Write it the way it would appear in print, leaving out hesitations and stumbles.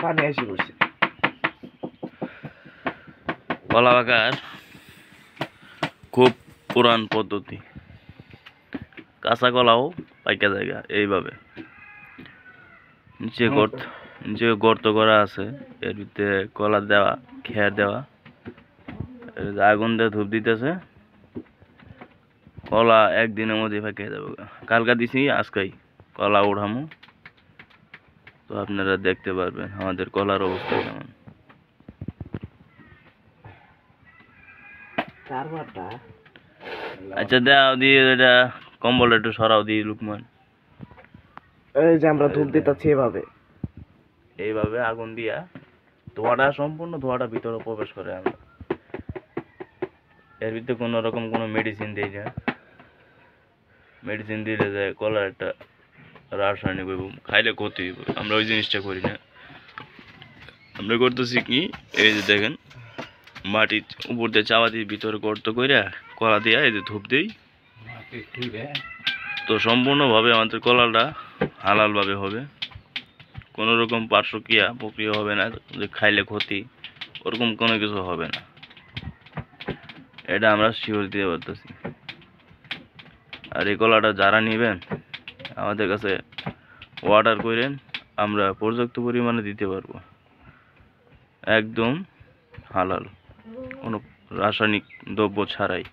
পানি এসে পড়ছে। কলা পাকার খুব পুরান পদ্ধতি। কাঁচা কলাও পাইকা জায়গা এইভাবে নিচে গর্ত করা আছে, এর ভিতরে কলা দেওয়া, খের দেওয়া, আগুন দিয়ে ধূপ দিতেছে। কলা একদিনের মধ্যে পাইকা যাবে। কালকা দিছি, আজকাই কলা উঠামু, তো আপনারা দেখতে পারবেন আমাদের কলার অবস্থা কেমন। আচ্ছা দাও দিয়ে এটা কম্বল একটু সরাও দিয়ে লুকমান। এই যে আমরা ধূপ দিতেছি এইভাবে আগুন দিয়া ধোঁয়াটা সম্পূর্ণ ধোঁয়াটা ভিতরে প্রবেশ করে। আমরা এর ভিতরে কোনো রকম কোনো মেডিসিন দিই না। মেডিসিন দিলে যায় কলার একটা রাসায়নিক খাইলে ক্ষতি হইব, আমরা ওই জিনিসটা করি না। আমরা করতেছি কি, এই যে দেখেন মাটি উপর দিয়ে চাওয়া দিয়ে ভিতরে গর্ত কইরা কলা দিয়া এই যে ধূপ দিই, তো সম্পূর্ণভাবে আমাদের কলাটা হালালভাবে হবে। কোনো রকম পার্শ্বক্রিয়া প্রক্রিয়া হবে না, যে খাইলে ক্ষতি ওরকম কোনো কিছু হবে না। এটা আমরা শিওর দিয়ে বলতেছি। আর এই কলাটা যারা নেবেন আমাদের কাছে অর্ডার করেন, আমরা পর্যাপ্ত পরিমাণে দিতে পারবো, একদম হালাল, কোনো রাসায়নিক দ্রব্য ছাড়াই।